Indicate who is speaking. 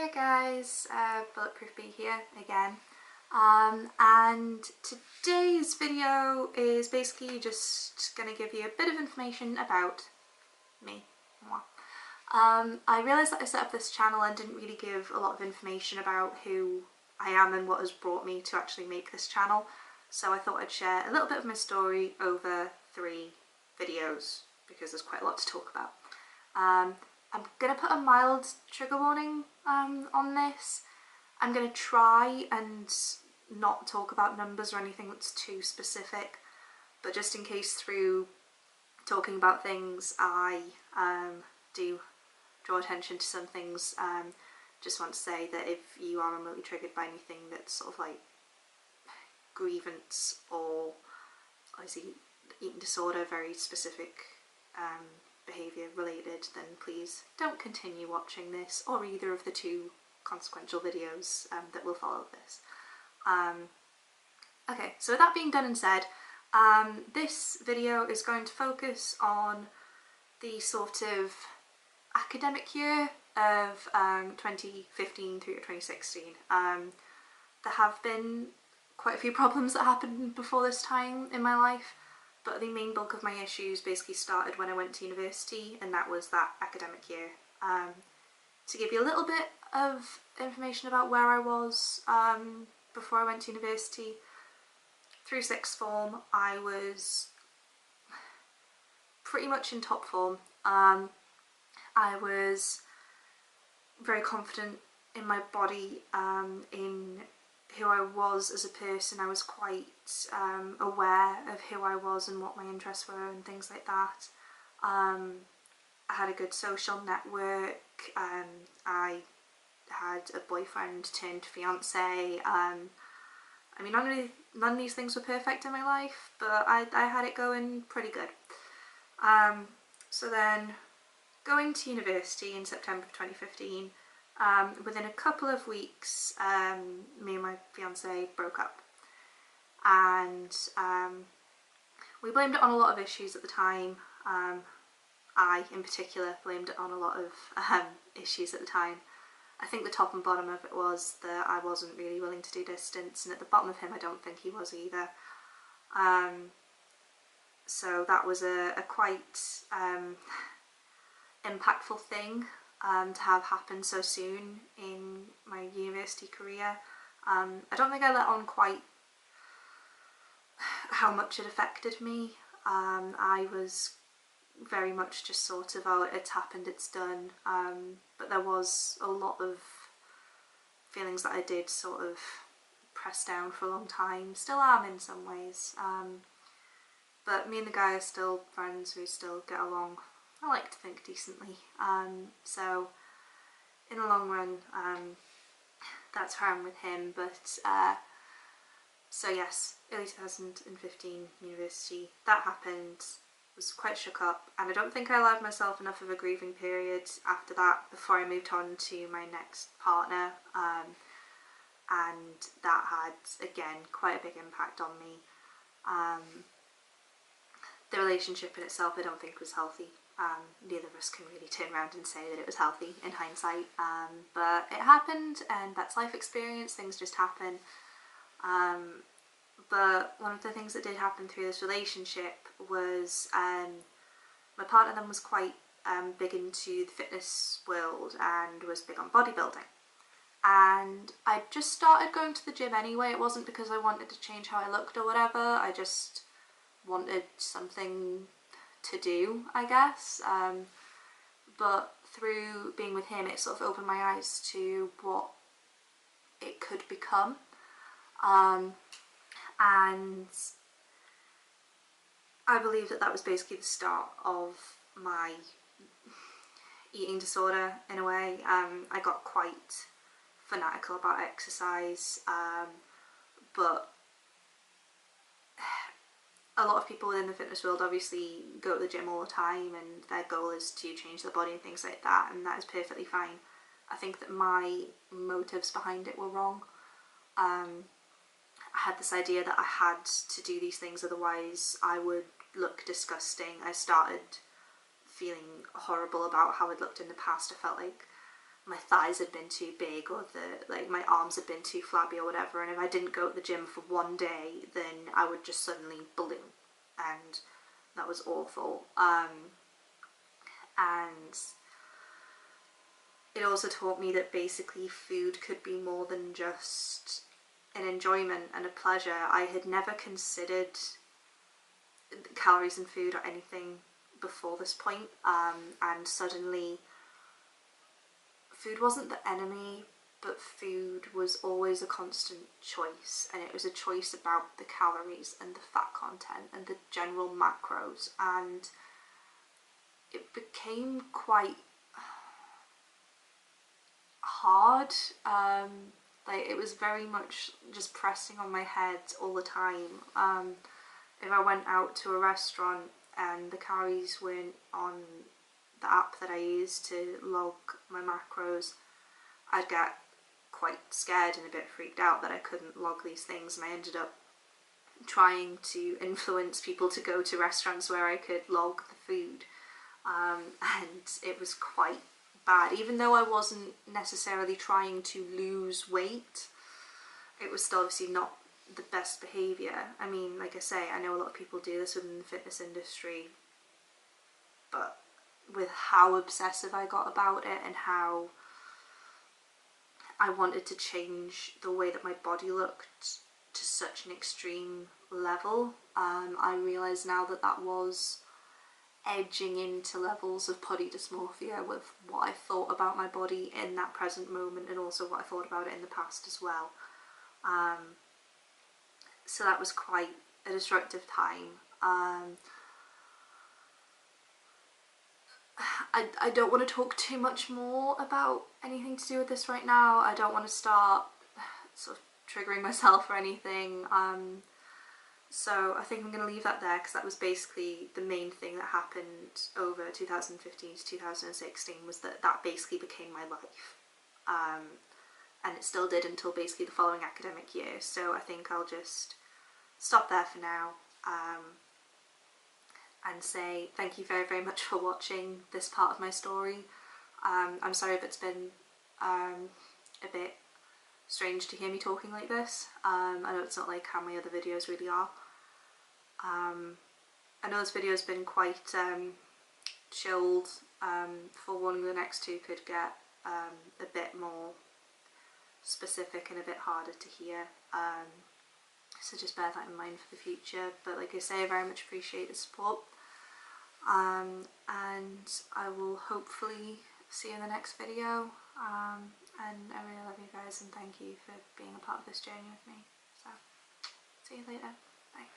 Speaker 1: Hey guys, Bulletproof Bee here again, and today's video is basically just going to give you a bit of information about me. I realised that I set up this channel and didn't really give a lot of information about who I am and what has brought me to actually make this channel, so I thought I'd share a little bit of my story over 3 videos because there's quite a lot to talk about. I'm going to put a mild trigger warning on this. I'm going to try and not talk about numbers or anything that's too specific, but just in case through talking about things I do draw attention to some things, just want to say that if you are remotely triggered by anything that's sort of like grievance or obviously eating disorder, very specific behaviour related, then please don't continue watching this or either of the 2 consequential videos that will follow this. Okay, so with that being done and said, this video is going to focus on the sort of academic year of 2015 through to 2016. There have been quite a few problems that happened before this time in my life, but the main bulk of my issues basically started when I went to university, and that was that academic year. To give you a little bit of information about where I was before I went to university, through 6th form I was pretty much in top form. I was very confident in my body, in who I was as a person. I was quite aware of who I was and what my interests were and things like that. I had a good social network. I had a boyfriend turned fiance. I mean, none of these things were perfect in my life, but I had it going pretty good. So then, going to university in September of 2015, within a couple of weeks, me and my fiance broke up, and we blamed it on a lot of issues at the time. I, in particular, blamed it on a lot of issues at the time. I think the top and bottom of it was that I wasn't really willing to do distance, and at the bottom of him I don't think he was either. So that was a quite impactful thing to have happen so soon in my university career. I don't think I let on quite how much it affected me. I was very much just sort of, oh, it's happened, it's done, but there was a lot of feelings that I did sort of press down for a long time, still am in some ways, but me and the guy are still friends, we still get along, I like to think, decently, so in the long run that's where I'm with him. But so yes, early 2015 university, that happened, was quite shook up, and I don't think I allowed myself enough of a grieving period after that before I moved on to my next partner, and that had again quite a big impact on me. The relationship in itself I don't think was healthy. Neither of us can really turn around and say that it was healthy in hindsight, but it happened, and that's life experience, things just happen. But one of the things that did happen through this relationship was my partner then was quite big into the fitness world and was big on bodybuilding. And I just started going to the gym anyway. It wasn't because I wanted to change how I looked or whatever, I just wanted something to do, I guess. But through being with him, it sort of opened my eyes to what it could become. And I believe that that was basically the start of my eating disorder in a way. I got quite fanatical about exercise, but a lot of people within the fitness world obviously go to the gym all the time and their goal is to change their body and things like that, and that is perfectly fine. I think that my motives behind it were wrong. I had this idea that I had to do these things, otherwise I would look disgusting. I started feeling horrible about how I'd looked in the past. I felt like my thighs had been too big, or like my arms had been too flabby or whatever, and if I didn't go to the gym for one day, then I would just suddenly balloon, and that was awful. And it also taught me that basically food could be more than just an enjoyment and a pleasure. I had never considered calories in food or anything before this point, and suddenly food wasn't the enemy, but food was always a constant choice, and it was a choice about the calories and the fat content and the general macros, and it became quite hard. Like, it was very much just pressing on my head all the time. If I went out to a restaurant and the calories weren't on the app that I use to log my macros, I'd get quite scared and a bit freaked out that I couldn't log these things, and I ended up trying to influence people to go to restaurants where I could log the food, and it was quite bad. Even though I wasn't necessarily trying to lose weight, it was still obviously not the best behaviour. I mean, like I say, I know a lot of people do this within the fitness industry, but with how obsessive I got about it and how I wanted to change the way that my body looked to such an extreme level, I realise now that that was edging into levels of body dysmorphia with what I thought about my body in that present moment, and also what I thought about it in the past as well. So that was quite a destructive time. I don't want to talk too much more about anything to do with this right now. I don't want to start sort of triggering myself or anything. So I think I'm going to leave that there, because that was basically the main thing that happened over 2015 to 2016, was that basically became my life. And it still did until basically the following academic year. So I think I'll just stop there for now, and say thank you very, very much for watching this part of my story. I'm sorry if it's been a bit strange to hear me talking like this. I know it's not like how my other videos really are. I know this video's been quite chilled. For warning, the next two could get a bit more specific and a bit harder to hear. So just bear that in mind for the future. But like I say, I very much appreciate the support. And I will hopefully see you in the next video. And I really love you guys, and thank you for being a part of this journey with me. So, see you later. Bye.